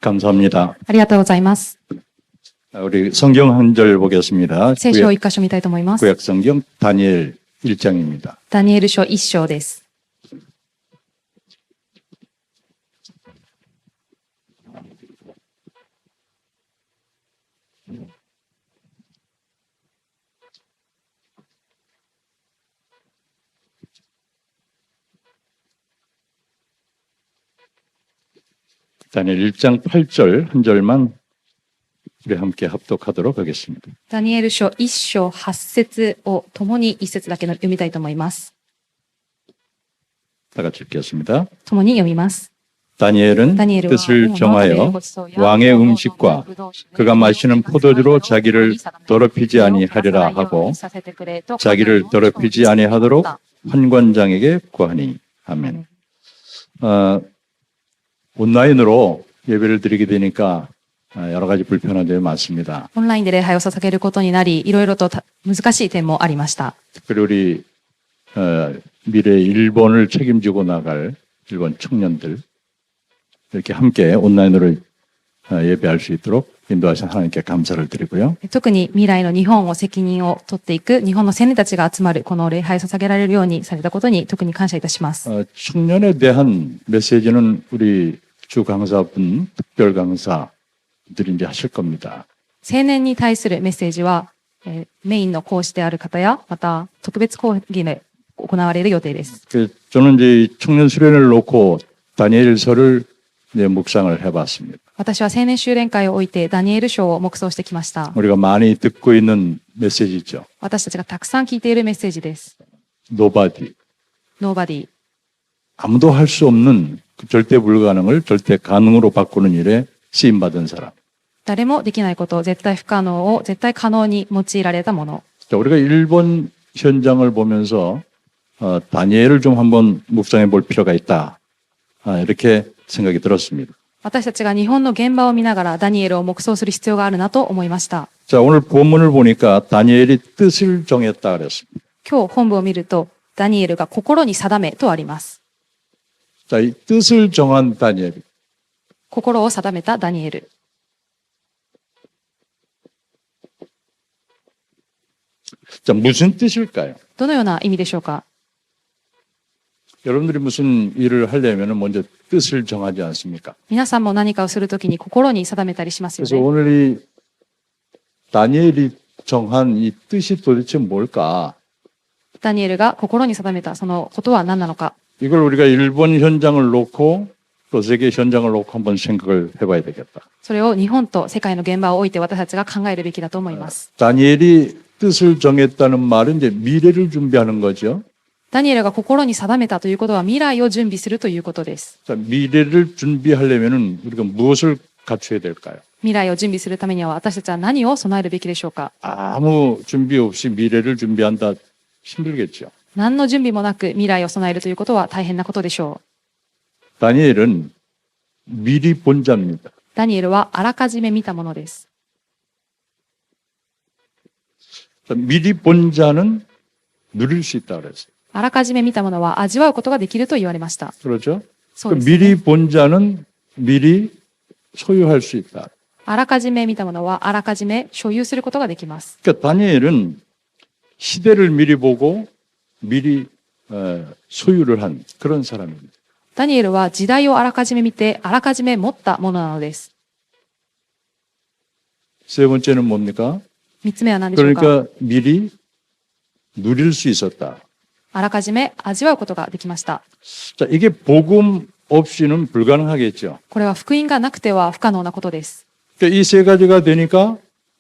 감사합니다. ありがとうございます。 우리 성경 한 절 보겠습니다. 聖書を一箇所見たいと思います。 구약 성경 다니엘 1장입니다. ダニエル書1章です。 다니엘 1장 8절 한 절만 우리 함께 합독하도록 하겠습니다. ダニエル書1章8節を共に1節だけ読みたいと思います。 다 같이 읽겠습니다. 共に読みます。 다니엘은 다니엘은 뜻을 정하여 왕의 음식과 그가 마시는 포도주로 자기를 더럽히지 아니하리라 하고 자기를 더럽히지 아니하도록 환관장에게 구하니. 아멘. 온라인으로 예배를 드리게 되니까 여러 가지 불편한 점이 많습니다. オンラインで礼拝を捧げることになり、いろいろと難しい点もありました。 특별히 우리 미래 일본을 책임지고 나갈 일본 청년들 이렇게 함께 온라인으로 예배할 수 있도록 인도하신 하나님께 감사를 드리고요. 特に未来の日本を責任を取っていく日本の青年たちが集まるこの礼拝を捧げられるようにされたことに特に感謝いたします。 청년에 대한 메시지는 우리 주 강사분, 특별 강사들이 이제 하실 겁니다. 青年に対するメッセージは、メインの講師である方や、また特別講義で行われる予定です。 저는 이제 청년 수련을 놓고 다니엘서를 이제 묵상을 해봤습니다. 私は青年修練会を置いてダニエル書を黙想してきました。 우리가 많이 듣고 있는 메시지죠. 私たちがたくさん聞いているメッセージです。 Nobody. Nobody。 아무도 할 수 없는 그 절대 불가능을 절대 가능으로 바꾸는 일에 쓰임받은 사람. 誰もできないこと、絶対不可能を絶対可能に用いられたもの。 자, 우리가 일본 현장을 보면서 다니엘을 좀 한번 묵상해 볼 필요가 있다. 이렇게 생각이 들었습니다. 私たちが日本の現場を見ながらダニエルを黙想する必要があるなと思いました。 자, 오늘 본문을 보니까 다니엘이 뜻을 정했다 그랬습니다. 今日本文を見ると、ダニエルが心に定めとあります。 자, 이 뜻을 정한 다니엘. 心を定めたダニエル。 자, 무슨 뜻일까요? どのような意味でしょうか。 여러분들이 무슨 일을 하려면 먼저 뜻을 정하지 않습니까? 皆さんも何かをするときに心に定めたりしますよ 그래서 ね。 오늘 이 다니엘이 정한 이 뜻이 도대체 뭘까? ダニエルが心に定めたそのことは何なのか。 이걸 우리가 일본 현장을 놓고 또 세계 현장을 놓고 한번 생각을 해봐야 되겠다. それを日本と世界の現場を置いて私たちが考えるべきだと思います。 다니엘이 뜻을 정했다는 말은 이제 미래를 준비하는 거죠. ダニエルが心に定めたということは未来を準備するということです。 자, 미래를 준비하려면은 우리가 무엇을 갖춰야 될까요? 未来を準備するためには私たちは何を備えるべきでしょうか。 아무 준비 없이 미래를 준비한다 힘들겠죠. 何の準備もなく未来を備えるということは大変なことでしょう。 다니엘은 미리 본 자입니다. ダニエルはあらかじめ見たものです。 자, 미리 본 자는 누릴 수 있다 그랬어요. あらかじめ見たものは味わうことができると言われました。 그렇죠? そうですね 미리 본 자는 미리 소유할 수 있다. あらかじめ見たものはあらかじめ所有することができます。 그러니까 다니엘은 시대를 미리 보고 미리 소유를 한 그런 사람입니다. ダニエルは時代をあらかじめ見てあらかじめ持ったものなのです。 세 번째는 뭡니까? 三つ目は何でしょうか。 그러니까 미리 누릴 수 있었다. あらかじめ味わうことができました。 자, 이게 복음 없이는 불가능하겠죠. これは福音がなくては不可能なことです。 그러니까 이 세 가지가 되니까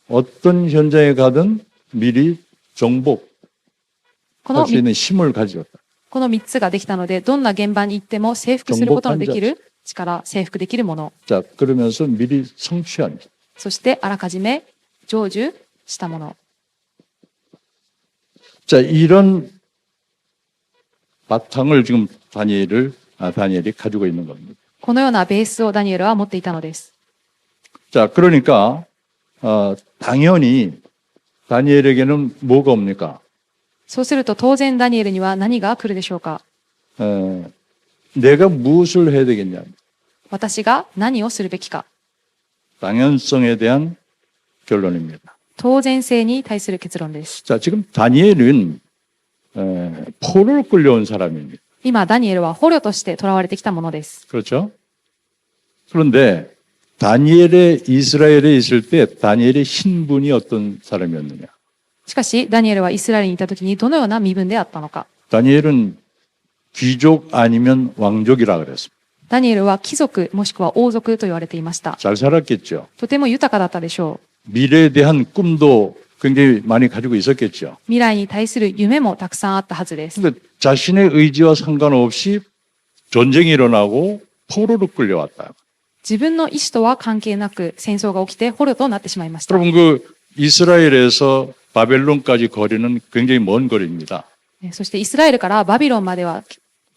어떤 현장에 가든 미리 정복할 この 수 있는 힘을 가졌다. この3つができたので、どんな現場に行っても征服することのできる力、征服できるもの、 자, 그러면서 미리 성취한. そしてあらかじめ成就したもの。 자, 이런 바탕을 지금 다니엘이 가지고 있는 겁니다. このようなベースをダニエルは持っていたのです。 자, 그러니까 당연히 다니엘에게는 뭐가 옵니까? そうすると当然ダニエルには何が来るでしょうか。 내가 무엇을 해야 되겠냐? 私が何をするべきか。 당연성에 대한 결론입니다. 当然性に対する結論です。 자, 지금 다니엘은 포로로 끌려온 사람입니다. 今、ダニエルは捕虜として囚われてきたものです。 그렇죠? 그런데 다니엘의 이스라엘에 있을 때 다니엘의 신분이 어떤 사람이었느냐? しかし、ダニエルはイスラエルにいた時にどのような身分であったのか。 다니엘은 귀족 아니면 왕족이라 그랬습니다. ダニエルは貴族もしくは王族と言われていました。 잘 살았겠죠. とても豊かだったでしょう。 미래에 대한 꿈도 굉장히 많이 가지고 있었겠죠. 未来に対する夢もたくさんあったはずです。 근데 자신의 의지와 상관없이 전쟁이 일어나고 포로로 끌려왔다. 自分の意思とは関係なく戦争が起きて捕虜となってしまいました。 여러분 그 이스라엘에서 바벨론까지 거리는 굉장히 먼 거리입니다. そしてイスラエルからバビロンまでは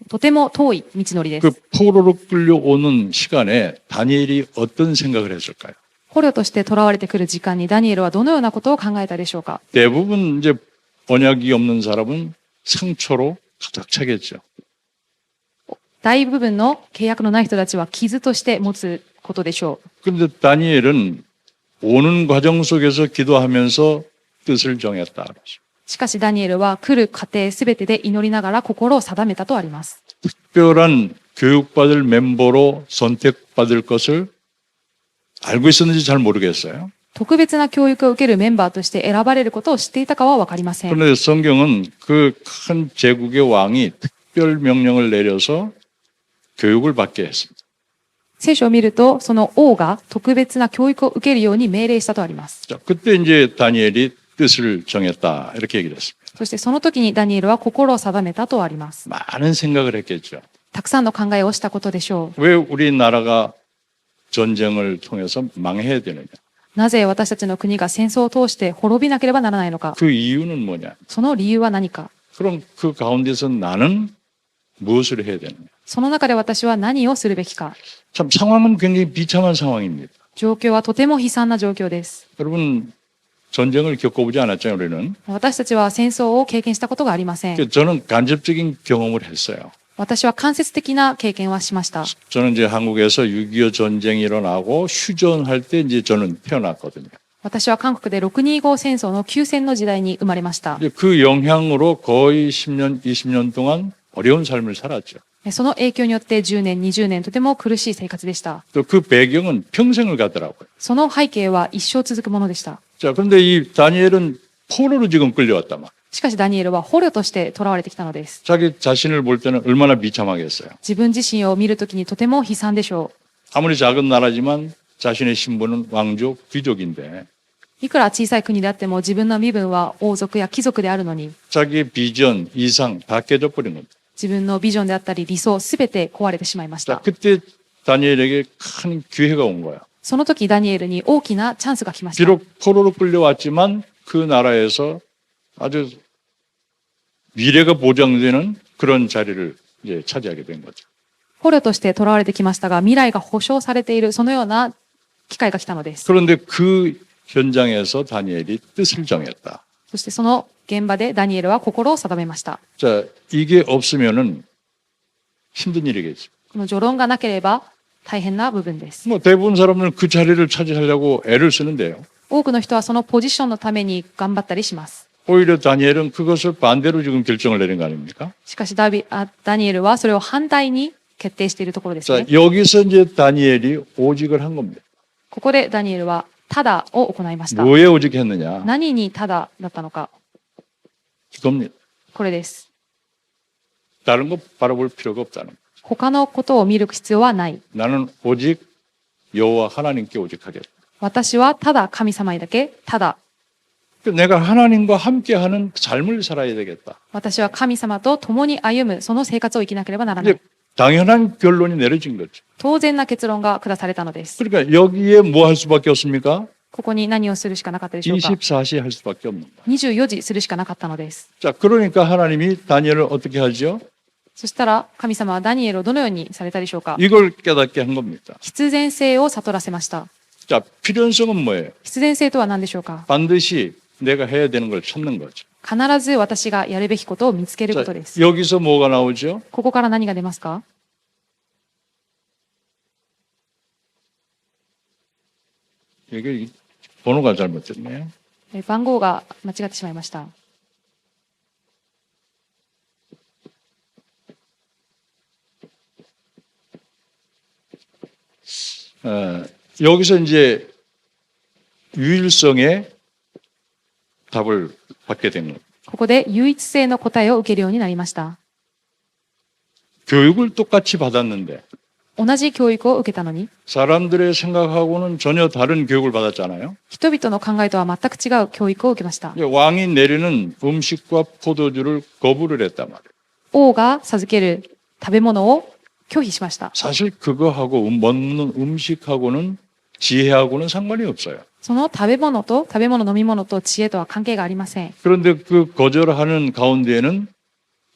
とても遠い道のりで 그 す。 포로로 끌려오는 시간에 다니엘이 어떤 생각을 했을까요? 捕虜として囚われてくる時間にダニエルはどのようなことを考えたでしょうか。 대부분 이제 언약이 없는 사람은 상처로 가득 차겠죠. 大部分の契約のない人たちは傷として持つことでしょう。 그런데 다니엘은 오는 과정 속에서 기도하면서 뜻을 정했다. しかしダニエルは来る過程すべてで祈りながら心を定めたとあります。 특별한 교육받을 멤버로 선택받을 것을 알고 있었는지 잘 모르겠어요. 特別な教育を受けるメンバーとして選ばれることを知っていたかはわかりません。 그런데 성경은 그 큰 제국의 왕이 특별 명령을 내려서 교육을 받게 했습니다. 聖書を見ると、その王が特別な教育を受けるように命令したとあります。 자, 그때 이제 다니엘이 뜻을 정했다. 이렇게 얘기를 했습니다. そしてその時にダニエルは心を定めたとあります。 많은 생각을 했겠죠. たくさんの考えをしたことでしょ 왜 우리나라가 전쟁을 통해서 망해야 되느냐? う。なぜ私たちの国が戦争を通して滅びなければならないのか。 그 이유는 뭐냐? その理由は何か。 그럼 그 가운데서 나는 무엇을 해야 되느냐? その中で私は何をするべきか。 참 상황은 굉장히 비참한 상황입니다. 状況はとても悲惨な状況です。 여러분 전쟁을 겪어보지 않았잖아요, 우리는. 私たちは戦争を経験したことがありません。 저는 간접적인 경험을 했어요. 私は間接的な経験はしました。 저는 이제 한국에서 6.25 전쟁이 일어나고 휴전할 때 이제 저는 태어났거든요. 私は韓国で625戦争の休戦の時代に生まれました。 이제 그 영향으로 거의 10년, 20년 동안 어려운 삶을 살았죠. その影響によって10年、20年とても苦しい生活でした。 또 그 배경은 평생을 가더라고요. その背景は一生続くものでした。 자, 그런데 이 다니엘은 포로로 지금 끌려왔단 말이에요. しかしダニエルは捕虜として囚われてきたのです。 자기 자신을 볼 때는 얼마나 비참하겠어요. 自分自身を見るときにとても悲惨でしょ 아무리 작은 나라지만 자신의 신분은 왕족, 귀족인데 う。いくら小さい国であっても自分の身分は王族や貴族であるのに、 자기의 비전, 이상 다 깨져버린 겁니다. 自分のビジョンであったり理想すべて壊れてしまいまし 자, た。 그때 다니엘에게 큰 기회가 온 거야. その時ダニエルに大きなチャンスが来ました。 비록 포로로 끌려왔지만 그 나라에서 아주 미래가 보장되는 그런 자리를 이제 차지하게 된 거죠. 捕虜として囚われてきましたが、未来が保証されているそのような機会が来たのです。 그런데 그 현장에서 다니엘이 뜻을 정했다. そしてその現場でダニエルは心を定めました。 자, 이게 없으면은 힘든 일이겠죠. この序論がなければ大変な部分です。 뭐 대부분 사람들은 그 자리를 차지하려고 애를 쓰는데요. 多くの人はそのポジションのために頑張ったりします。 오히려 다니엘은 그것을 반대로 지금 결정을 내린 거 아닙니까? しかしダニエルはそれを反対に決定しているところです 자, ね。 여기서 이제 다니엘이 오직을 한 겁니다. ここでダニエルはただを行いました。 뭐에 오직했느냐? 何にただだったのか。 이겁니다. これです。 다른 거 바라볼 필요가 없다는 거. 他のことを見る必要はない。 나는 오직 여호와 하나님께 오직하겠다. 私はただ神様にだけ、ただ。 내가 하나님과 함께하는 삶을 살아야 되겠다. 私は神様と共に歩む、その生活を生きなければならな 이제 い。 당연한 결론이 내려진 거죠. 当然な結論が下されたのです。 그러니까 여기에 뭐 할 수밖에 없습니까? ここに何をするしかなかったでしょうか。 24시 할 수밖에 없는 거예요. 24時するしかなかったのです。 자, 그러니까 하나님이 다니엘을 어떻게 하죠? そしたら神様はダニエルをどのようにされたでしょうか。 이걸 깨닫게 한 겁니다. 必然性を悟らせました。 자, 필연성은 뭐예요? 必然性とは何でしょうか。 반드시 내가 해야 되는 걸 찾는 거죠. 必ず私がやるべきことを見つけるこ 자, とです。 여기서 뭐가 나오죠? ここから何が出ますか。 이게 번호가 잘못됐네요. 番号が間違ってしまいました。 여기서 이제 유일성의 답을 받게 된 거예요. ここで唯一性の答えを受けるようになりました。 교육을 똑같이 받았는데 同じ教育を受けたのに、 사람들의 생각하고는 전혀 다른 교육을 받았잖아요. 人々の考えとは全く違う教育を受けました。 왕이 내리는 음식과 포도주를 거부를 했단 말이에요. 王が授ける食べ物を拒否しました。 사실 그거하고 먹는 음식하고는 지혜하고는 상관이 없어요. その食べ物と食べ物飲み物と知恵とは関係がありません。 그런데 그 거절하는 가운데에는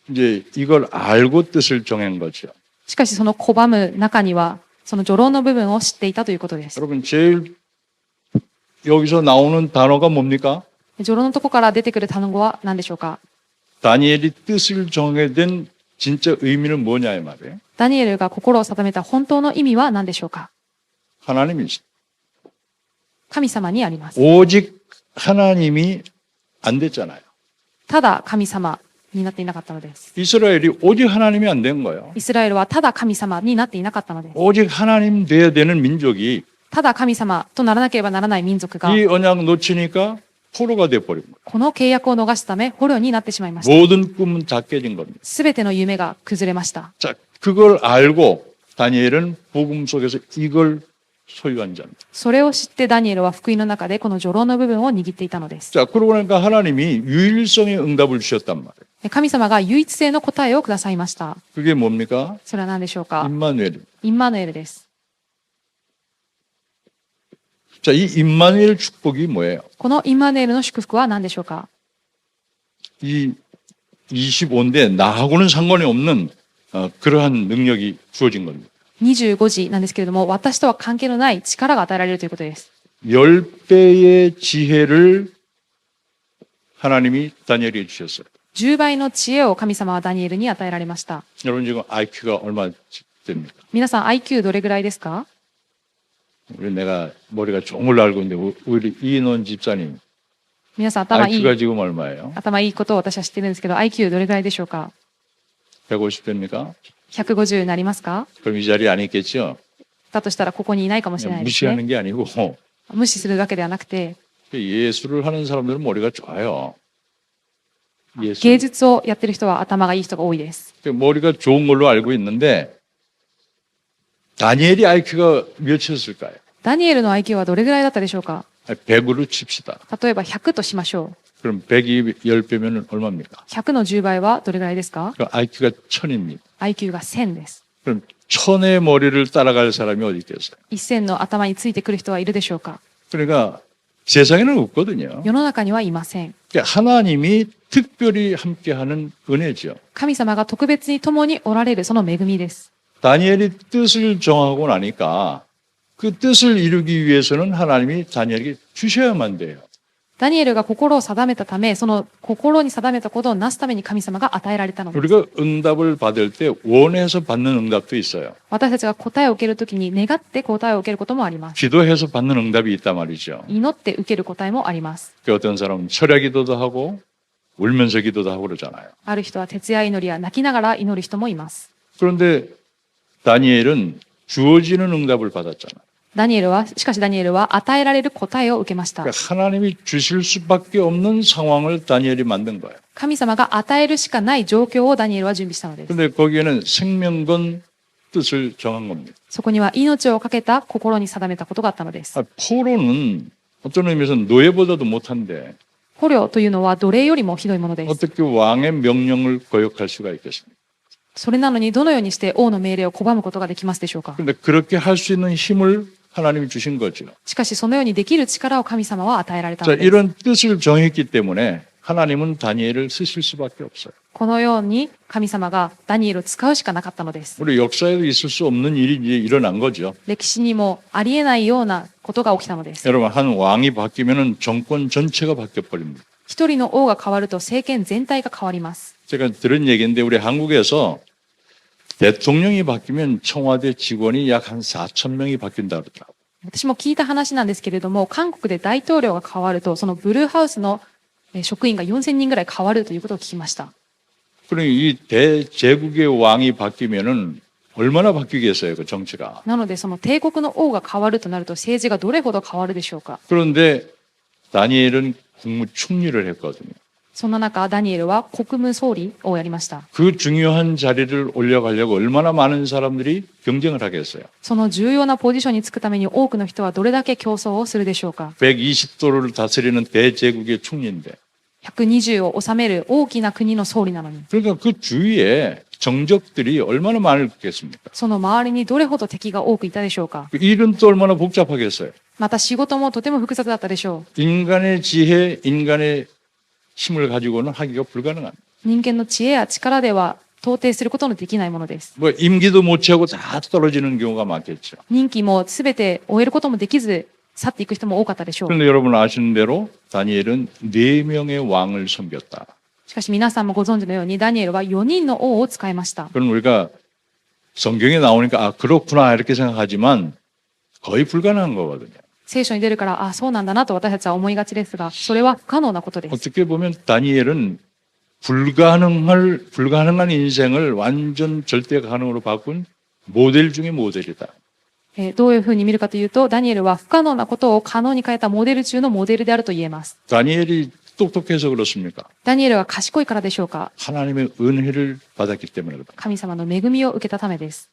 이제 이걸 알고 뜻을 정한 거죠. しかしその拒む中には、その序論の部分を知っていたということです。 여러분 제일 여기서 나오는 단어가 뭡니까? 序論のとこから出てくる単語は何でしょうか？ 다니엘이 뜻을 정하게 된 진짜 의미는 뭐냐 이 말이에요. ダニエルが心を定めた本当の意味は何でしょうか？ 하나님이시. 神様にあります。 오직 하나님이 안 됐잖아요. ただ神様になっていなかったのです。 이스라엘이 오직 하나님이 안 된 거예요. イスラエルはただ神様になっていなかったのです。 오직 하나님 돼야 되는 민족이 ただ神様とならなければならない民族が、 이 언약 놓치니까 포로가 돼버린 거예요. この契約を逃すため捕虜になってしまいました。 모든 꿈은 다 깨진 겁니다. すべての夢が崩れました。 자, 그걸 알고 다니엘은 복음 속에서 이걸 소유한 자입니다. それを知ってダニエルは福音の中でこの序論の部分を握っていたのです。 자, 그러고 나니까 하나님이 유일성의 응답을 주셨단 말이에요. 神様が唯一性の答えをくださいました。 그게 뭡니까? それは何でしょうか？ 임마누엘. インマヌエルです。 자, 이 임마누엘 축복이 뭐예요? このインマヌエルの祝福は何でしょうか？ 이 25인데 나하고는 상관이 없는 그러한 능력이 주어진 겁니다. 25時なんですけれども、私とは関係のない力が与えられるということです。 10배의 지혜를 하나님이 다니엘에게 주셨어요. 10倍の知恵を神様はダニエルに与えられました。 여러분 지금 IQ가 얼마 됩니까? 皆さん IQ どれぐらいですか？ 내가 머리가 좋은 걸로 알고 있는데 우리 이인원 집사님 皆さん頭い IQ가 い、 지금 얼마예요? 頭いいことを私は知ってるんですけど、IQ どれぐらいでしょうか？ 150대입니까? 150になりますか？ 그럼 이 자리에 안 있겠죠? だとしたらここにいないかもしれないです 무시하는 ね。 게 아니고 無視するわけではなくて、 예술을 하는 사람들은 머리가 좋아요. 芸 예술. 術をやってる人は頭がいい人が多いです。 머리가 좋은 걸로 알고 있는데 다니엘이 IQ가 몇이었을까요? ダニエルの IQ はどれぐらいだったでしょうか？ 100으로 칩시다. 例えば100としましょう。 그럼 100이 10배면 얼마입니까? 100の10倍はどれぐらいですか？ 그럼 IQ가 1000입니다. IQ が1000です。 그럼 1000의 머리를 따라갈 사람이 어디 있겠어요? 1000の頭についてくる人はいるでしょうか？ 그러니까 세상에는 없거든요. 世の中にはいません。 그러니까 하나님이 특별히 함께하는 은혜죠. 神様が特別に共におられるその恵みです。 다니엘이 뜻을 정하고 나니까 그 뜻을 이루기 위해서는 하나님이 다니엘에게 주셔야만 돼요. ダニエルが心を定めたため、その心に定めたことをなすために神様が与えられたのです。 우리가 응답을 받을 때 원해서 받는 응답도 있어요. 私たちが答えを受けるときに願って答えを受けることもあります。 기도해서 받는 응답이 있단 말이죠. 祈って受ける答えもあります。 그 어떤 사람은 철야 기도도 하고 울면서 기도도 하고 그러잖아요. ある人は徹夜祈りや泣きながら祈る人もいます。 그런데 다니엘은 주어지는 응답을 받았잖아요. しかしダニエルは与えられる答えを受けました。 그러니까 하나님이 주실 수밖에 없는 상황을 다니엘이 만든 거예요. 神様が与えるしかない状況をダニエルは準備したのです。 그런데 거기에는 생명건 뜻을 정한 겁니다. そこには命をかけた心に定めたことがあったのです。 포로는 어떤 의미에서 노예보다도 못한데 捕虜というのは奴隷よりもひどいものです。 어떻게 왕의 명령을 거역할 수가 있겠습니까? それなのにどのようにして王の命令を拒むことができますでしょうか？ 그런데 그렇게 할 수 있는 힘을 하나님이 주신 거죠. しかしそのようにできる力を神様は与えられた 자, のです。 이런 뜻을 정했기 때문에 하나님은 다니엘을 쓰실 수밖에 없어요. このように神様がダニエルを使うしかなかったのです。 우리 역사에도 있을 수 없는 일이 이제 일어난 거죠. 歴史にもありえないようなことが起きたのです。 여러분, 한 왕이 바뀌면은 정권 전체가 바뀌어 버립니다. 一人の王が変わると政権全体が変わります。 제가 들은 얘기인데 우리 한국에서 대통령이 바뀌면 청와대 직원이 약 한 4,000명이 바뀐다 그러더라고요. 私も聞いた話なんですけれども、韓国で大統領が変わると、そのブルーハウスの職員が4000人ぐらい変わるということを聞きました。 그러니 이 대제국의 왕이 바뀌면은 얼마나 바뀌겠어요, 그 정치가. なので、その帝国の王が変わるとなると政治がどれほど変わるでしょうか。 그런데 다니엘은 국무총리를 했거든요. そんな中、ダニエルは国務総理をやりました。 그 중요한 자리를 올라가려고 얼마나 많은 사람들이 경쟁을 하겠어요. その重要なポジションにつくために多くの人はどれだけ競争をするでしょうか。 120도를 다스리는 대제국의 총리인데. 120を治める大きな国の総理なのに、 그러니까 그 주위에 정적들이 얼마나 많겠습니까? その周りにどれほど敵が多くいたでしょうか。 그 일은 또 얼마나 복잡하겠어요. また仕事もとても複雑だったでしょ 인간의 지혜, 인간의 힘을 가지고는 하기가 불가능합니다. う。人間の知恵や力では到底することのできないものです。 뭐 임기도 못 채우고 다 떨어지는 경우가 많겠죠. 任期もすべて終えることもできず、去っていく人も多かったでしょう。 그런데 여러분 아시는 대로 다니엘은 4명의 왕을 섬겼다. しかし皆さんもご存知のように、ダニエルは4人の王を使いました。 그럼 우리가 성경에 나오니까 아 그렇구나 이렇게 생각하지만 거의 불가능한 거거든요. 聖書に出るから、あ、そうなんだなと私たちは思いがちですが、それは不可能なことです。 어떻게 보면 다니엘은 불가능한 인생을 완전 절대 가능으로 바꾼 모델 중에 모델이다. どういうふうに見るかというと、ダニエルは不可能なことを可能に変えたモデル中のモデルであると言えます。 다니엘이 똑똑해서 그렇습니까? ダニエルは賢いからでしょうか。 하나님의 은혜를 받았기 때문에 그렇다. 神様の恵みを受けたためです。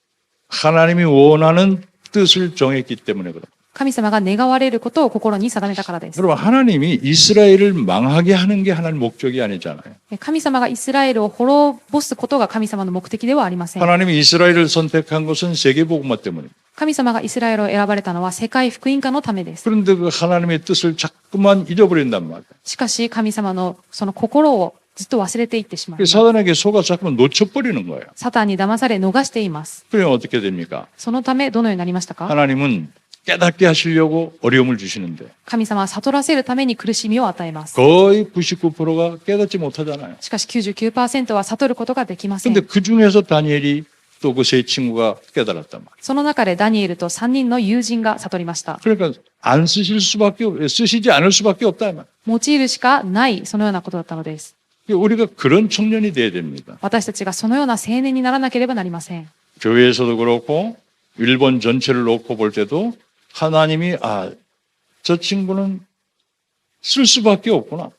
하나님이 원하는 뜻을 정했기 때문에 그렇다. 神様が願われることを心に定めたからです。 여러분 하나님이 이스라엘을 망하게 하는 게 하나님 목적이 아니잖아요. 神様がイスラエルを滅ぼすことが神様の目的ではありません。 하나님이 이스라엘을 선택한 것은 세계복음화 때문입니다. 神様がイスラエルを選ばれたのは世界福音化のためです。 그런데 그 하나님의 뜻을 자꾸만 잊어버린단 말이에요. しかし神様のその心をずっと忘れていってしまう。 사단에게 속아 자꾸만 놓쳐버리는 거예요. サタンに騙され逃しています。 그러면 어떻게 됩니까? そのためどのようになりましたか。 하나님은 깨닫게 하시려고 어려움을 주시는데 神様は悟らせるために苦しみを与えます。 거의 99%가 깨닫지 못하잖아요. しかし 99% は悟ることができません。 근데 그 중에서 다니엘이 또 그 세 친구가 깨달았단 말이에요. その中でダニエルと3人の友人が悟りました。 그러니까 안 쓰시지 않을 수밖에 없다. 이 말이에요. 用いるしかないそのようなことだったのです。 우리가 그런 청년이 돼야 됩니다. 私たちがそのような青年にならなければなりません。 교회에서도 그렇고 일본 전체를 놓고 볼 때도 하나님이 저 친구는 쓸 수밖에 없구나.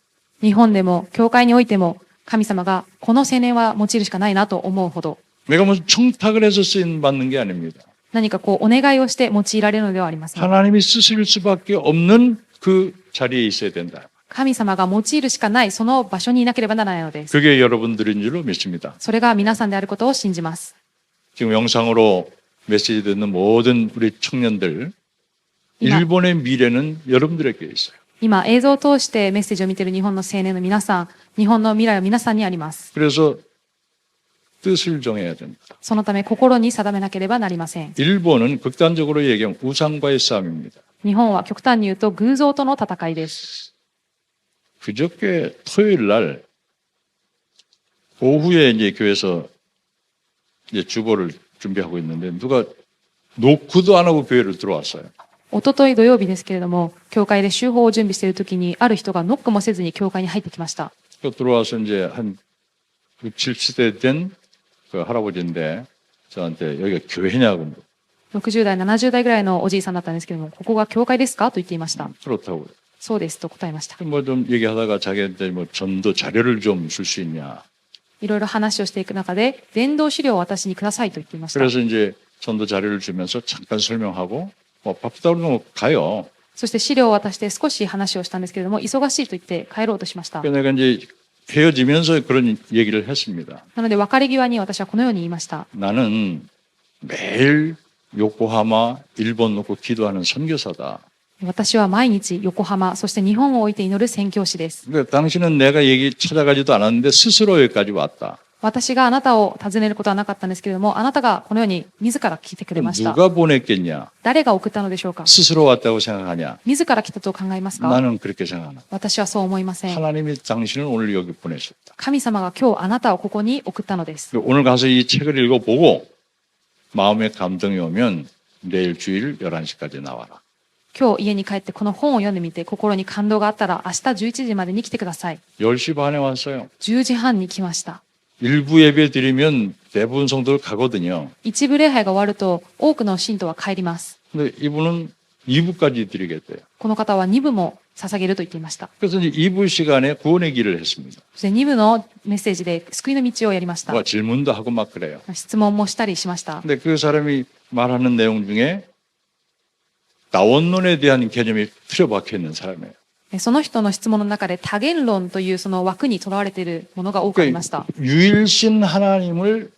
日本でも教会においても神様がこの青年は用いるしかないなと思うほど、 내가 무슨 청탁을 해서 쓰임 받는 게 아닙니다. 何かこうお願いをして用いられるのではありません。 하나님이 쓰실 수밖에 없는 그 자리에 있어야 된다. 神様が用いるしかないその場所にいなければならないのです。 그게 여러분들인 줄로 믿습니다. それが皆さんであることを信じます。 지금 영상으로 메시지 듣는 모든 우리 청년들, 일본의 미래는 여러분들에게 있어요. 今映像を通してメッセージを見ている日本の青年の皆さん、日本の未来は皆さんにあります。 그래서 뜻을 정해야 됩니다. そのため心に定めなければなりません。 일본은 극단적으로 얘기하면 우상과의 싸움입니다. 日本は極端に言うと偶像との戦いです。 그저께 토요일 날 오후에 이제 교회에서 이제 주보를 준비하고 있는데 누가 노크도 안 하고 교회를 들어왔어요. 一昨日土曜日ですけれども、教会で修法を準備しているときに、ある人がノックもせずに教会に入ってきました。 그 들어와서 이제 한 60, 70대 된 그 할아버지인데 저한테 여기가 교회냐고 60代、70代ぐらいのおじいさんだったんですけれども、ここが教会ですかと言っていました。 그렇다고요. そうですと答えました。 뭐 좀 얘기하다가 자기한테 뭐 전도 자료를 좀 줄 수 있냐. いろいろ話をしていく中で、伝道資料を私にくださいと言っていました。 그래서 이제 전도 자료를 주면서 잠깐 설명하고 뭐 바쁘다 그러면 가요. そして資料を渡して少し話をしたんですけれども、忙しいと言って帰ろうとしました。 그래서 내가 이제 헤어지면서 그런 얘기를 했습니다. なので別れ際に私はこのように言いました。 나는 매일 요코하마 일본 놓고 기도하는 선교사다. 私は毎日横浜、そして日本を置いて祈る宣教師です。 그러니까 당신은 내가 얘기 찾아가지도 않았는데 스스로 여기까지 왔다. 私があなたを訪ねることはなかったんですけれども、あなたがこのように自ら来てくれました。 누가 보냈겠냐? 誰が送ったのでしょうか。 스스로 왔다고 생각하냐? 自ら来たと考えますか。 나는 그렇게 생각한다. 私はそう思いません。 하나님이 당신을 오늘 여기 보내셨다. 神様が今日あなたをここに送ったのです。 오늘 가서 이 책을 읽어보고 마음에 감동이 오면 내일 주일 11시까지 나와라. 今日家に帰ってこの本を読んでみて心に感動があったら明日11時までに来てください。 10시 반에 왔어요. 10時半に来ました。 일부 예배 드리면 대부분 성도들 가거든요. 一部礼拝が終わると多くの信徒は帰ります。 근데 이분은 2부까지 드리겠대요. この方は2部も捧げると言っていました。 그래서 이제 2부 시간에 구원의 길을 했습니다. そして2部のメッセージで救いの道をやりました。 뭐 질문도 하고 막 그래요. 質問もしたりしました。 근데 그 사람이 말하는 내용 중에 다원론에 대한 개념이 틀어박혀 있는 사람이에요. その人の質問の中で多元論というその枠にとらわれているものが多くありました。 유일신 하나님을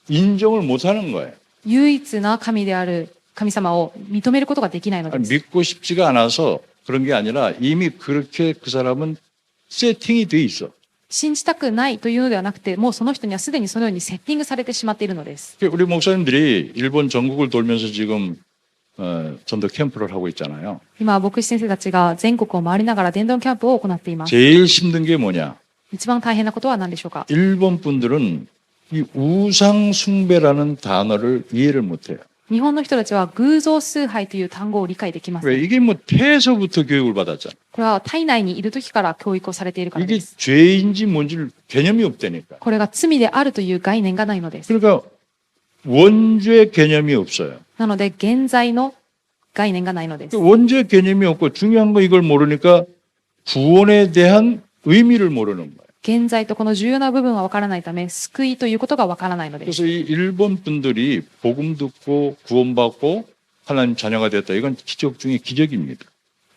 인정을 못하는 거예요. 唯一な神である神様を認めることができないのです。 믿고 싶지가 않아서 그런 게 아니라 이미 그렇게 그 사람은 세팅이 돼 있어. 信じたくないというのではなくて、もうその人にはすでにそのようにセッティングされてしまっているのです。 우리 목사님들이 일본 전국을 돌면서 지금 전도 캠프를 하고 있잖아요. 今は牧師先生たちが全国を回りながら伝道キャンプを行っています。 제일 힘든 게 뭐냐? 一番大変なことは何でしょうか。 일본 분들은 이 우상 숭배라는 단어를 이해를 못해요. 日本の人たちは偶像崇拝という単語を理解できませ 왜 ん。 이게 뭐 태에서부터 교육을 받았잖아. これは体内にいる時から教育をされているから 이게 です。 죄인지 뭔지를 개념이 없다니까. これが罪であるという概念がないのです。 그러니까 원죄 개념이 없어요. なので現在の概念がないのです。 원죄 개념이 없고 중요한 거 이걸 모르니까 구원에 대한 의미를 모르는 거예요. 現在とこの重要な部分はわからないため、救いということがわからないのです。 그래서 이 일본 분들이 복음 듣고 구원받고 하나님 자녀가 됐다. 이건 기적 중에 기적입니다.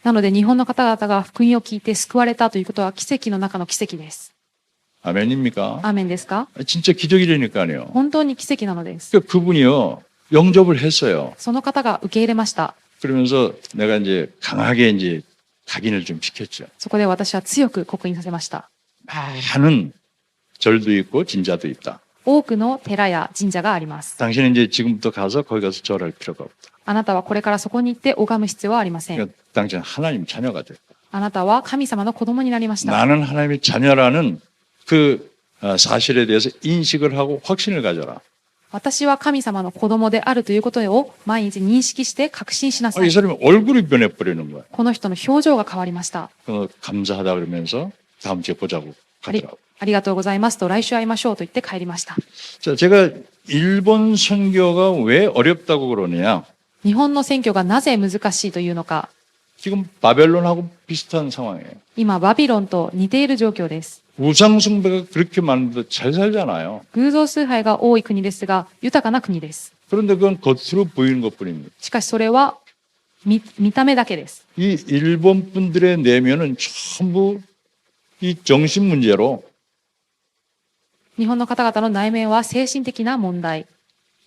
なので日本の方々が福音を聞いて救われたということは奇跡の中の奇跡です。 아멘입니까? アーメンですか？ 진짜 기적이라니까요. 本当に奇跡なのです。 그러니까 그분이요 영접을 했어요. その方が受け入れました。 그러면서 내가 이제 강하게 이제 각인을 좀 시켰죠. そこで私は強く刻印させました。 많은 절도 있고 진자도 있다. 多くの寺や神社があります。 당신은 이제 지금부터 가서 거기 가서 절할 필요가 없다. あなたはこれからそこに行って拝む必要はありません。 그러니까 당신은 하나님 자녀가 됐다. あなたは神様の子供になりました。 나는 하나님의 자녀라는 그 사실에 대해서 인식을 하고 확신을 가져라. 私は神様の子供であるということを毎日認識して確信しなさ 이 い。 사람이 얼굴이 변해버리는 거야. この人の表情が変わりました。 감사하다 그러면서 다음 주에 보자고 あり 가더라고. ありがとうございますと来週会いましょうと言って帰りました。 자, 제가 일본 선교가 왜 어렵다고 그러느냐? 日本の選挙がなぜ難しいというのか、 지금 바벨론하고 비슷한 상황이에요. 今バビロンと似ている状況です。 우상 숭배가 그렇게 많은데 잘 살잖아요. 偶像崇拝が多い国ですが、豊かな国です。 그런데 그건 겉으로 보이는 것뿐입니다. しかしそれは見た目だけです。 이 일본 분들의 내면은 전부 이 정신 문제로 日本の方々の内面は精神的な問題。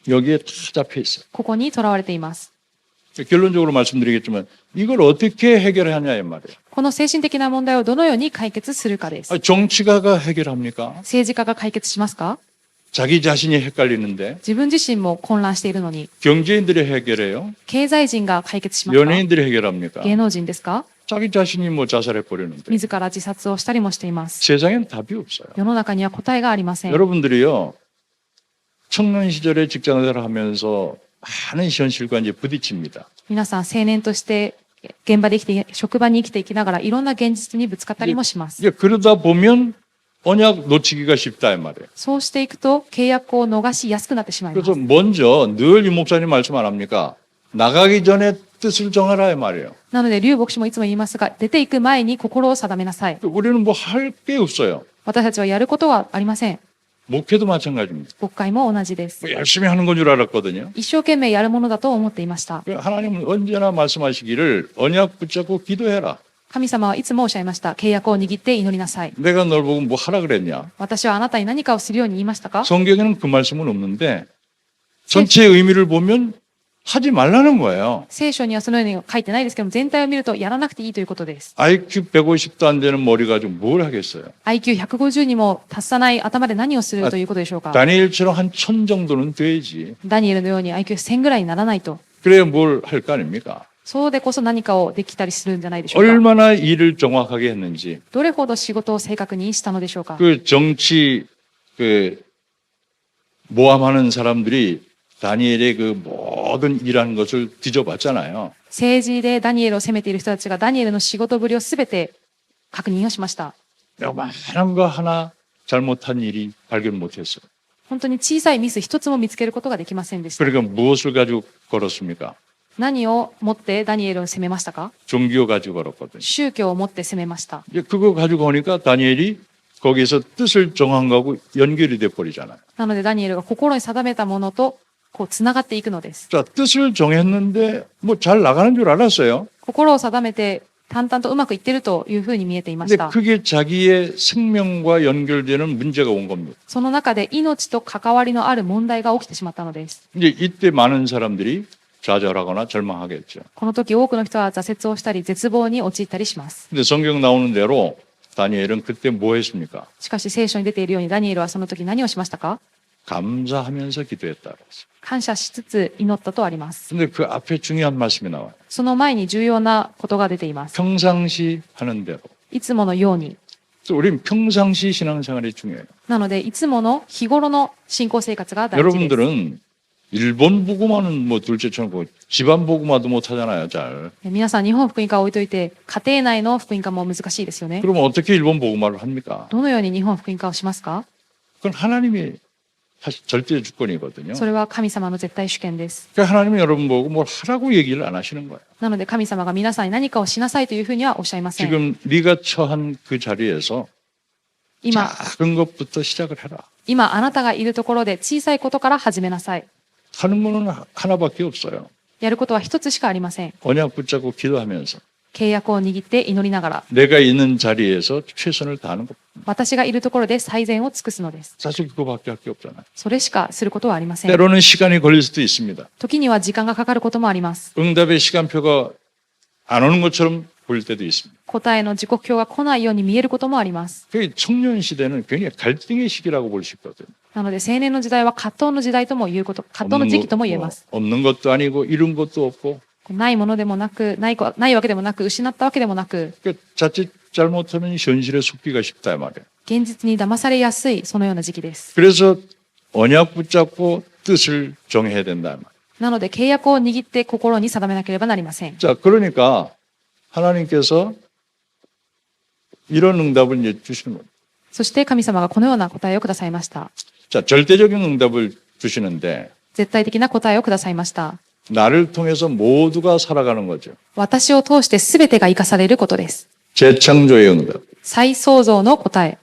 여기에 다 잡혀 있어요. ここにとらわれています。 결론적으로 말씀드리겠지만 이걸 어떻게 해결하냐 이 말이에요. この精神的な問題をどのように解決するかです。 정치가가 해결합니까? 政治家が解決しますか？ 자기 자신이 헷갈리는데 自分自身も混乱しているのに、 경제인들이 해결해요? 経済人が解決しますか？ 연예인들이 해결합니까? 芸能人ですか？ 자기 자신이 뭐 자살해 버리는데 自ら自殺をしたりもしています。 세상엔 답이 없어요. 世の中には答えがありません。 여러분들이요 청년 시절에 직장생활을 하면서 많은 현실과 이제 부딪힙니다. 皆さん青年として現場で生きて、職場に生きていきながらいろんな現実にぶつかったりもします。 이제 그러다 보면 언약 놓치기가 쉽다 이 말이에요. そうしていくと契約を逃しやすくなってしまいます。 그래서 먼저 늘 이 목사님 말씀 안 합니까? 나가기 전에 뜻을 정하라 이 말이에요. なので、劉牧師もいつも言いますが、出ていく前に心を定めなさい。 우리는 뭐 할 게 없어요. 私たちはやることはありません。 목회도 마찬가지입니다. 牧会も同じです。 뭐 열심히 하는 건 줄 알았거든요. 一生懸命やるものだと思っていました。 하나님은 언제나 말씀하시기를 언약 붙잡고 기도해라. 神様はいつもおっしゃいました。契約を握って祈りなさい。 내가 널 보고 뭐 하라 그랬냐? 私はあなたに何かをするように言いましたか？ 성경에는 그 말씀은 없는데 전체의 의미를 보면 하지 말라는 거예요. 聖書にはそのように書いてないですけども、全体を見るとやらなくていいということです。 IQ 150도 안 되는 머리 가지고 뭘 하겠어요? IQ150 にも達さない頭で何をするということでしょうか？ 다니엘처럼 한 1000 정도는 돼야지. ダニエルのように IQ1000 ぐらいにならないと。 그래야 뭘 할 거 아닙니까? そうでこそ何かをできたりするんじゃないでしょうか。 얼마나 일을 정확하게 했는지 どれほど仕事を正確にしたのでしょうか。 그 정치 그 모함하는 사람들이 다니엘의 그 모든 일하는 것을 뒤져봤잖아요. 政治でダニエルを責めている人たちがダニエルの仕事ぶりをすべて確認をしました。 요만한 거 하나 잘못한 일이 발견 못했어요. 本当に小さいミス一つも見つけることができませんでした。 그러니까 무엇을 가지고 걸었습니까? 何を持ってダニエルを責めましたか？ 종교 가지고 걸었거든요. 宗教を持って責めました。 이제 그거 가지고 오니까 다니엘이 거기에서 뜻을 정한 거하고 연결이 돼 버리잖아요. なのでダニエルが心に定めたものとこうつながっていくのです。 자, 뜻을 정했는데 뭐 잘 나가는 줄 알았어요. 心を定めて淡々とうまくいってるというふうに見えていまし 근데 た。 그게 자기의 생명과 연결되는 문제가 온 겁니다. その中で命と関わりのある問題が起きてしまったのです。 이제 이때 많은 사람들이 좌절하거나 절망하겠죠. この時多くの人は挫折をしたり絶望に陥ったりします。 근데 성경 나오는 대로 다니엘은 그때 뭐 했습니까? しかし聖書に出ているようにダニエルはその時何をしましたか？ 감사하면서 기도했다 그랬어요. 感謝しつつ祈ったとあります。 근데 그 앞에 중요한 말씀이 나와요. その前に重要なことが出ています。 평상시 하는 대로. いつものように。 우리는 평상시 신앙생활이 중요해요. なので、いつもの日頃の信仰生活が大事です。 여러분들은 일본 복음화는 뭐 둘째처럼 뭐 집안 복음화도 못 하잖아요, 잘. 皆さん、日本福音化を置いといて、家庭内の福音化も難しいですよね。 그러면 어떻게 일본 복음화를 합니까? どのように日本福音化をしますか？ 그건 하나님이 사실 절대 주권이거든요. それは神様の絶対主権です。 그러니까 하나님이 여러분 보고 뭘 하라고 얘기를 안 하시는 거예요. なので、神様が皆さんに何かをしなさいというふうにはおっしゃいません。 지금 네가 처한 그 자리에서 今、 작은 것부터 시작을 해라. 今あなたがいるところで小さいことから始めなさい。 하는 거는 하나밖에 없어요. やることは一つしかありません。 언약 붙잡고 기도하면서 契約を握って祈りながら、 내가 있는 자리에서 최선을 다하는 것. 私がいるところで最善を尽くすのです。 사실 그거밖에 할 게 없잖아요. それしかすることはありません。 때로는 시간이 걸릴 수도 있습니다. 時には時間がかかることもあります。 응답의 시간표가 안 오는 것처럼 보일 때도 있습니다. 答えの時刻表が来ないように見えることもあります。 그 청년 시대는 굉장히 갈등의 시기라고 볼 수 있거든요. なので青年の時代は葛藤の時代とも言うこと、葛藤の時期とも言えます。 없는 것도 아니고 잃은 것도 없고 ないものでもなく、ないわけでもなく、失ったわけでもなく、 그 자칫 잘못하면 현실에 속기가 쉽다 말이에요. 現実に騙されやすい、そのような時期です。 그래서 언약 붙잡고 뜻을 정해야 된다 말이에요. なので契約を握って心に定めなければなりません。 자, 그러니까 하나님께서 이런 응답을 이제 주시는 거예요. そして神様がこのような答えをくださいました。 자, 절대적인 응답을 주시는데 絶対的な答えをくださいました。 나를 통해서 모두가 살아가는 거죠. 私を通して全てが生かされることです。 재창조의 응답. 再創造の答え。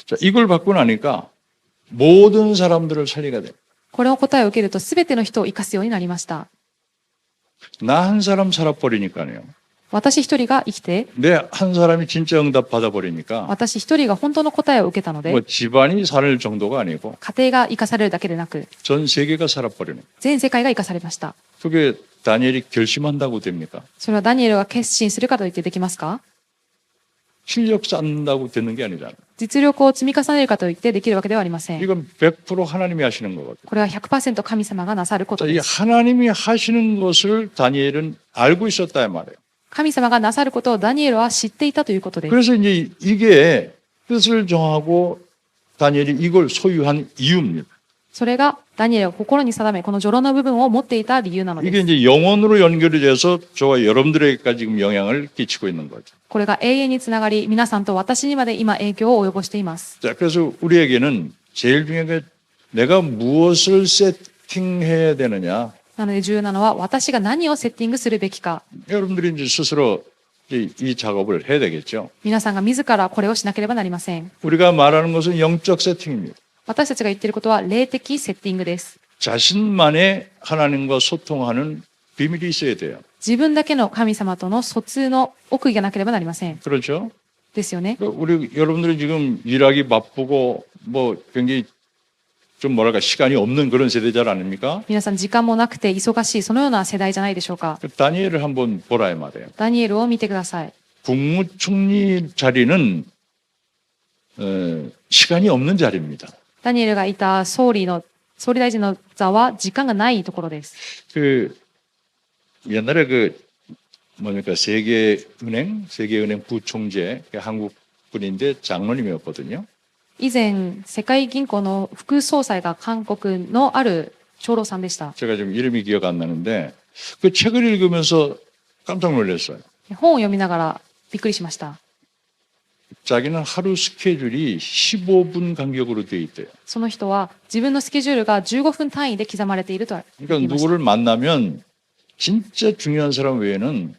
자, 이걸 받고 나니까 모든 사람들을 살리게 돼요. これを答えを受けると全ての人を生かすようになりました。 나 한 사람 살아버리니까요. 私一人が生きて、 내 한 사람이 진짜 응답 받아버리니까 私一人が本当の答えを受けたので、 뭐 집안이 살 정도가 아니고 家庭が生かされるだけでなく、 전 세계가 살아버리는. 全世界が生かされました。 그게 다니엘이 결심한다고 됩니까? それはダニエルが決心するかといってできますか？ 실력 쌓는다고 되는 게 아니잖아요. 実力を積み重ねるかといってできるわけではありません。 이건 100% 하나님이 하시는 거거든요. これは 100% 神様がなさるこ 자, と 이 です。 하나님이 하시는 것을 다니엘은 알고 있었다 말이에요. 神様がなさることをダニエルは知っていたということです。 그래서 이제 이게 뜻을 정하고 다니엘이 이걸 소유한 이유입니다. それがダニエルが心に定め、この序論の部分を持っていた理由なの 이게 です。 이제 영혼으로 연결이 돼서 저와 여러분들에게까지 지금 영향을 끼치고 있는 거죠. これが永遠につながり、皆さんと私にまで今影響を及ぼしています。 자, 그래서 우리에게는 제일 중요한 게 내가 무엇을 세팅해야 되느냐. なので重要なのは私が何をセッティングするべきか。 여러분들이 이제 스스로 이 작업을 해야 되겠죠. 皆さんが自らこれをしなければなりません。 우리가 말하는 것은 영적 세팅입니다. 私たちが言っていることは霊的セッティングです。 자신만의 하나님과 소통하는 비밀이 있어야 돼요. 自分だけの神様との疎通の奥義がなければなりません。 그렇죠? ですよね。 우리 여러분들이 지금 일하기 바쁘고 뭐 굉장히 좀 뭐랄까 시간이 없는 그런 세대잘 아닙니까? 皆さん時間もなくて忙しいそのような世代じゃないでしょうか。 다니엘을 한번 보라 이 말이에요. ダニエルを見てください。 국무총리 자리는 시간이 없는 자리입니다. ダニエルがいた総理大臣の座は時間がないところです。 그 옛날에 그 뭡니까 세계은행 부총재 한국 분인데 장로님이었거든요. 以前、世界銀行の副総裁が韓国のある長老さんでした。 제가 지금 이름이 기억 안 나는데 그 책을 읽으면서 깜짝 놀랐어요. 本を読みながらびっくりしました。 자기는 하루 스케줄이 15분 간격으로 돼 있대요. その人は自分のスケジュールが15分単位で刻まれていると言 그러니까 いました。 누구를 만나면 진짜 중요한 사람 외에는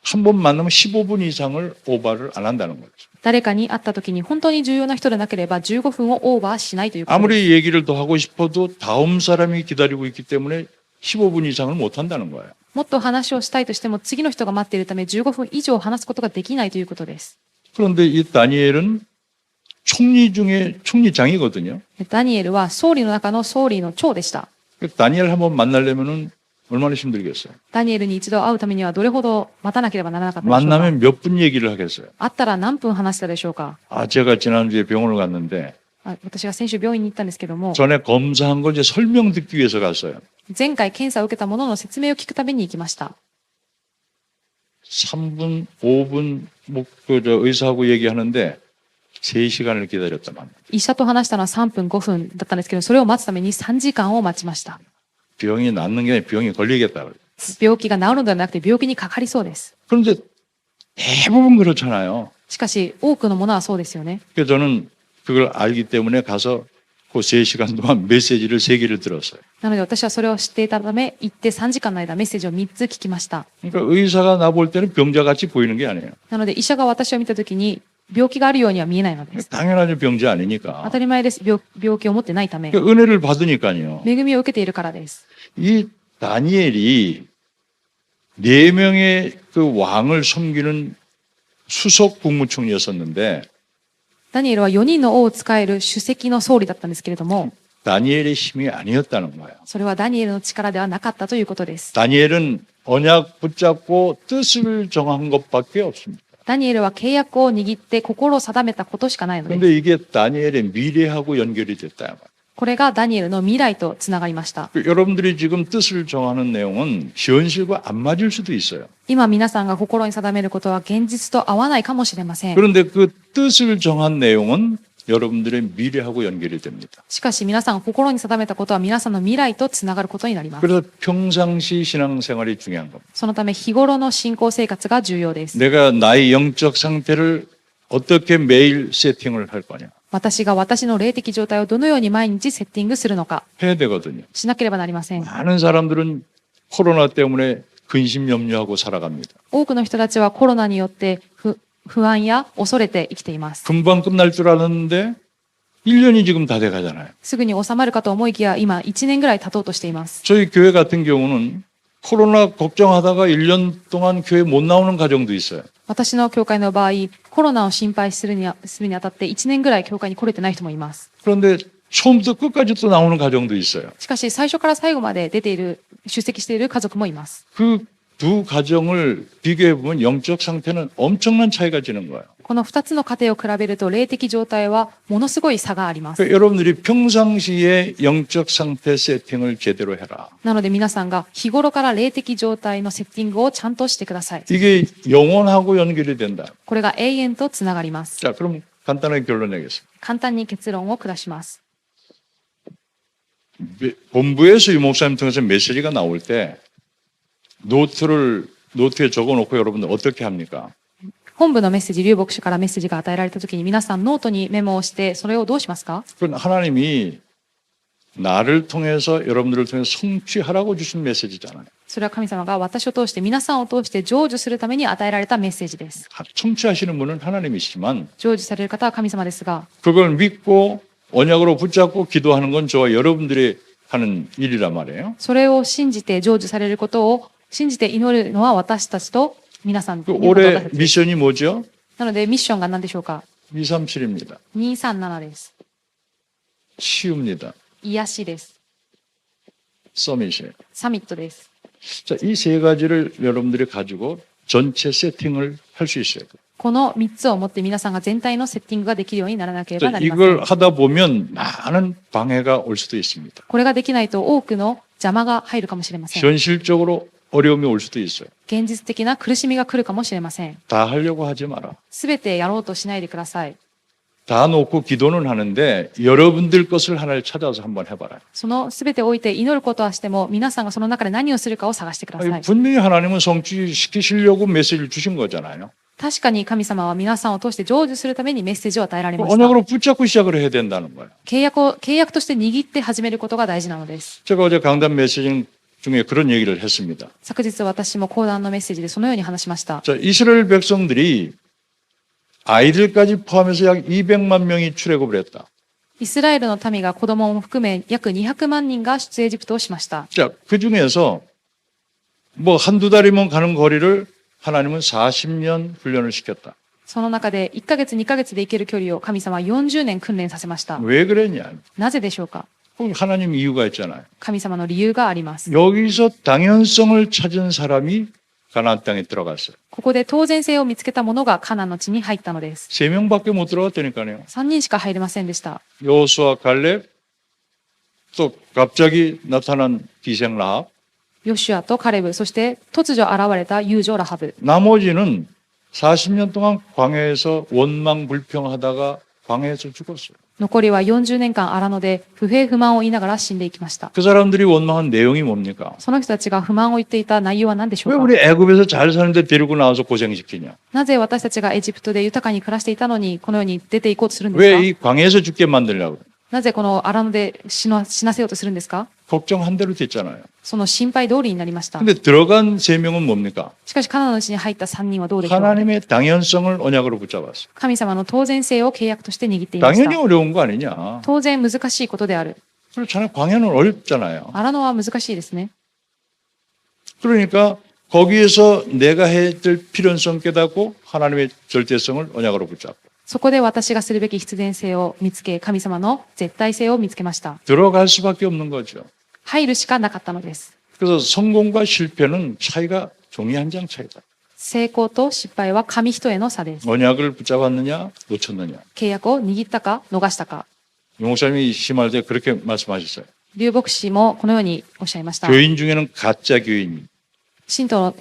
한 번 만나면 15분 이상을 오버를 안 한다는 거죠. 誰かに会った時に本当に重要な人でなければ15分をオーバーしないということです。 아무리 얘기를 더 하고 싶어도 다음 사람이 기다리고 있기 때문에 15분 이상을 못 한다는 거예요. もっと話をしたいとしても次の人が待っているため15分以上話すことができないということです。 그런데 이 다니엘은 총리 중에 총리장이거든요. ダニエルは総理の中の総理の長でした。 다니엘 한번 만나려면은 얼마나 힘들겠어요. ダニエルに一度会うためにはどれほど待たなければならなかったでしょうか。 만나면 몇 분 얘기를 하겠어요. 会ったら何分話したでしょうか。 아, 제가 지난주에 병원을 갔는데 私が先週病院に行ったんですけども、 전에 검사한 걸 이제 설명 듣기 위해서 갔어요. 前回検査を受けたものの説明を聞くために行きました。 3분, 5분 의사하고 얘기하는데 3시간을 기다렸단 말이에요. 医者と話したのは3分5分だったんですけど、それを待つために3時間を待ちました。 병이 낫는 게 아니라 병이 걸리겠다. 病気が治るのではなくて病気にかかりそうです。 그런데 대부분 그렇잖아요. しかし多くのものはそうですよね。 그래서 저는 그걸 알기 때문에 가서 그 3시간 동안 메시지를 3개를 들었어요. なので私はそれを知っていたため、行って3時間の間メッセージを3つ聞きました。 그러니까 의사가 나 볼 때는 병자같이 보이는 게 아니에요. なので医者が私を見たときに病気があるようには見えないのです。 당연하죠. 병자 当 아니니까. たり前です。病気を持ってないため、 그러니까 은혜를 받으니까요. 恵みを受けているからです。 이 다니엘이 4명의 그 왕을 섬기는 수석 국무총리였었는데 ダニエルは4人の王を使える首席の総理だったんですけれども、 다니엘의 힘이 아니었다는 거예요. それはダニエルの力ではなかったということです。 다니엘은 언약 붙잡고 뜻을 정한 것밖에 없습니다. ダニエルは契約を握って心を定めたことしかないのです。 그런데 이게 다니엘의 미래하고 연결이 됐다. これがダニエルの未来とつながりました。 여러분들이 지금 뜻을 정하는 내용은 현실과 안 맞을 수도 있어요. 今皆さんが心に定めることは現実と合わないかもしれません。 그런데 그 뜻을 정한 내용은 여러분들의 미래하고 연결이 됩니다. しかし皆さんが心に定めたことは皆さんの未来とつながることになります。 그래서 평상시 신앙생활이 중요한 겁니다. そのため日頃の信仰生活が重要です。 내가 나의 영적 상태를 어떻게 매일 세팅을 할 거냐 私が私の霊的状態をどのように毎日セッティングするのか 해야 되거든요. しなければなりません。 많은 사람들은 코로나 때문에 근심 염려하고 살아갑니다. 多くの人たちはコロナによって不安や恐れて生きています。 금방 끝날 줄 알았는데 1년이 지금 다 돼가잖아요. すぐに収まるかと思いきや今1年ぐらい経とうとしています。 저희 교회 같은 경우는 코로나 걱정하다가 1년 동안 교회 못 나오는 가정도 있어요. 私の教会の場合、コロナを心配するにあたって1年ぐらい教会に来れてない人もいます。 그런데 처음부터 끝까지 또 나오는 가정도 있어요. しかし最初から最後まで出席している家族もいます。 그 두 가정을 비교해 보면 영적 상태는 엄청난 차이가 지는 거예요. この2つの家庭を比べると霊的状態はものすごい差があります。 그러니까 여러분들이 평상시에 영적 상태 세팅을 제대로 해라. なので皆さんが日頃から霊的状態のセッティングをちゃんとしてください。 이게 영원하고 연결이 된다. これが永遠とつながります。 자, 그럼 간단하게 결론 내겠습니다. 簡単に結論を下します。 본부에서 유 목사님 통해서 메시지가 나올 때 노트에 적어놓고 여러분들 어떻게 합니까? 本部のメッセージ、劉牧師からメッセージが与えられたときに皆さんノートにメモをしてそれをどうしますか？ 그건 하나님이 나를 통해서 여러분들을 통해서 성취하라고 주신 메시지잖아요. それは神様が私を通して皆さんを通して成就するために与えられたメッセージです。 성취하시는 분은 하나님이시지만 成就される方は神様ですが、 그걸 믿고 언약으로 붙잡고 기도하는 건 저와 여러분들이 하는 일이란 말이에요. それを信じて成就されることを信じて祈るのは私たちと皆さん 그 올해 미션이 뭐죠? なのでミッションが何でしょうか？ 237입니다. 237です。 치유입니다. 癒しです。 서밋이에요. サミットです。 자, 이 세 가지를 여러분들이 가지고 전체 세팅을 할 수 있어요. この3つをもって皆さんが全体のセッティングができるようにならなければ 자, なりません。 이걸 하다 보면 많은 방해가 올 수도 있습니다. これができないと多くの邪魔が入るかもしれません。 현실적으로 어려움이 올 수도 있어요. 現実的な苦しみが来るかもしれません。 다 하려고 하지 마라. すべてやろうとしないでください。다 놓고 기도는 하는데 여러분들 것을 하나를 찾아서 한번 해봐라. そのすべてを置いて祈ることはしても、皆さんがその中で何をするかを探してくださ 아니, い。 분명히 하나님은 성취시키시려고 메시지를 주신 거잖아요. 確かに神様は皆さんを通して成就するためにメッセージを与えられました。 언약으로 붙잡고 시작을 해야 된다는 거예요. 契約として握って始めることが大事なのです。 제가 어제 강단 메시지 중에 그런 얘기를 했습니다. 昨日私も講談のメッセージでそのように話しました。 자, 이스라엘 백성들이 아이들까지 포함해서 약 200만 명이 출애굽을 했다. イスラエルの民が子供も含め約200万人が出エジプトをしました。 자, 그 중에서 뭐 한두 달이면 가는 거리를 하나님은 40년 훈련을 시켰다. その中で1ヶ月2ヶ月で行ける距離を神様は40年訓練させました。 왜 그랬냐? なぜでしょうか。 하나님 이유가 있잖아요. 神様の理由があります。 여기서 당연성을 찾은 사람이 가나안 땅에 들어갔어요. ここで当然性を見つけた者がカナンの地に入ったのです。 3명밖에 못 들어갔다니까요. 3人しか入れませんでした。 여호수아 갈렙 또 갑자기 나타난 기생 라합 ヨシュアとカレブ、そして突如現れた遊女ラハブ。 나머지는 40년 동안 광야에서 원망불평하다가 광야에서 죽었어요. 残りは40年間荒野で不平不満を言いながら死んでいきました。 그 사람들이 원망한 내용이 뭡니까? その人たちが不満を言っていた内容は何でしょ 왜 うか。 우리 애굽에서 잘 사는데 데리고 나와서 고생시키냐? なぜ私たちがエジプトで豊かに暮らしていたのにこのように出ていこうとするんです 왜 か。 이 광야에서 죽게 만들려고? なぜこの荒野で死なせようとするんですか。 걱정한 대로 됐잖아요. その心配通りになりました。 근데 들어간 3명은 뭡니까? しかしカナンの地に入った3人はどうでしょう。 하나님의 당연성을 언약으로 붙잡았어요. 神様の当然性を契約として握っていまし 당연히 た。 어려운 거 아니냐? 当然難しいことである。 그렇잖아요. 광야는 어렵잖아요. 荒野は難しいですね。 그러니까 거기에서 내가 해야 될 필연성 깨닫고 하나님의 절대성을 언약으로 붙잡고 そこで私がするべき必然性を見つけ、神様の絶対性を見つけました。 들어갈 수밖에 없는 거죠. 入るしかなかったのです。 그래서 성공과 실패는 차이가 종이 한 장 차이다. 成功と失敗は紙一重の差です。 언약을 붙잡았느냐 놓쳤느냐. 契約を握ったか逃したか。 유 목사님이 심할 때 그렇게 말씀하셨어요. 劉牧師もこのようにおっしゃいました。 교인 중에는 가짜 교인이.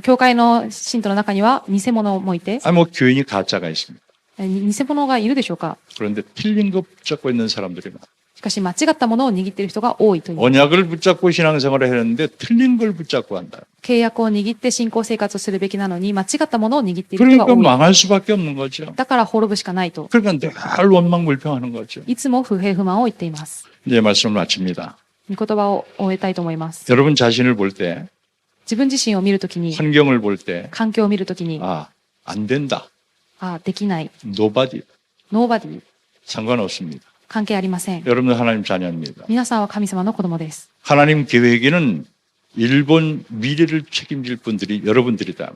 教会の信徒の中には偽物もいて、 뭐 교인이 가짜가 있습니다. 偽物がいるでしょうか。 그런데 틀린 거 붙잡고 있는 사람들이 많아요. しかし間違ったものを握っている人が多いという。 언약을 붙잡고 신앙생활을 했는데 틀린 걸 붙잡고 한다. 契約を握って信仰生活をするべきなのに間違ったものを握っている人が 그러니까 多い。 망할 수밖에 없는 거죠. だから滅ぶしかないと。 그러니까 늘 원망불평하는 거죠. いつも不平不満を言っています。 이제 말씀을 마칩니다. 御言葉を終えたいと思います。 여러분 자신을 볼 때, 自分自身を見るときに、 환경을 볼 때, 環境を見るときに、 안 된다. できない。 Nobody. ノーバディ。 상관없습니다. 関係ありません。 여러분은 하나님 자녀입니다. 皆さんは神様の子供です。 하나님 계획에는 일본 미래를 책임질 분들이 여러분들이다.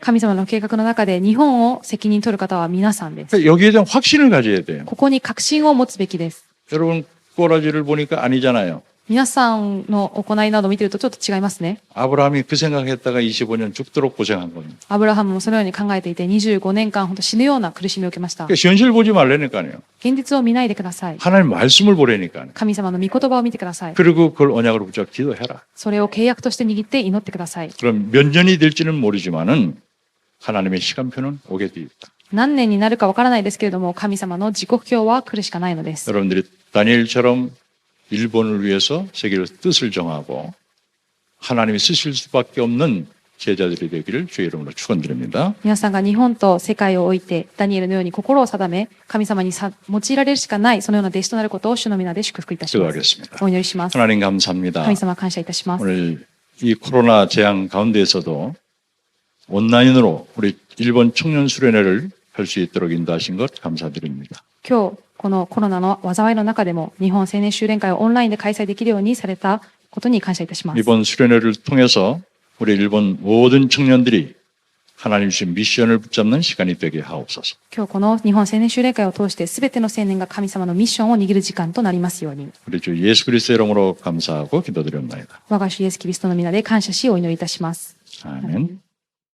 神様の計画の中で日本を責任取る方は皆さんです。 그러니까 여기에 대한 확신을 가져야 돼요. ここに確信を持つべきです。 여러분 꼬라지를 보니까 아니잖아요. 皆さんの行いなどを見ているとちょっと違いますね。 아브라함이 그 생각했다가 25년 죽도록 고생한 겁니다. アブラハムもそのように考えていて25年間本当死ぬような苦しみを受けました。 그러니까 현실 보지 말라니까요. 現実を見ないでください。 하나님 말씀을 보라니까요. 神様の御言葉を見てください。 그리고 그걸 언약으로 붙잡고 기도해라. それを契約として握って祈ってください。 그럼 몇 년이 될지는 모르지만은 하나님의 시간표는 오게 돼 있다. 何年になるかわからないですけれども、神様の時刻表は来るしかないのです。 여러분들이 다니엘처럼 일본을 위해서 세계의 뜻을 정하고 하나님이 쓰실 수밖에 없는 제자들이 되기를 주의 이름으로 축원드립니다. 皆さんが日本と世界を置いて、ダニエルのように心を定め、神様に用いられるしかない、そのような弟子となることを主の皆で祝福いたします。 기도하겠습니다. お祈りします。 하나님 감사합니다. 神様感謝いたします。 오늘 이 코로나 재앙 가운데에서도 온라인으로 우리 일본 청년 수련회를 할 수 있도록 인도하신 것 감사드립니다. 今日、このコロナの災いの中でも、日本青年修練会をオンラインで開催できるようにされたことに感謝いたします。 이번 수련회를 통해서 우리 일본 모든 청년들이 하나님 주신 미션을 붙잡는 시간이 되게 하옵소서. 今日この日本青年修練会を通して、すべての青年が神様のミッションを握る時間となりますように。 우리 주 예수 그리스도의 이름으로 감사하고 기도드립니다. 我が主イエスキリストの皆で感謝し、お祈りいたします。 아멘.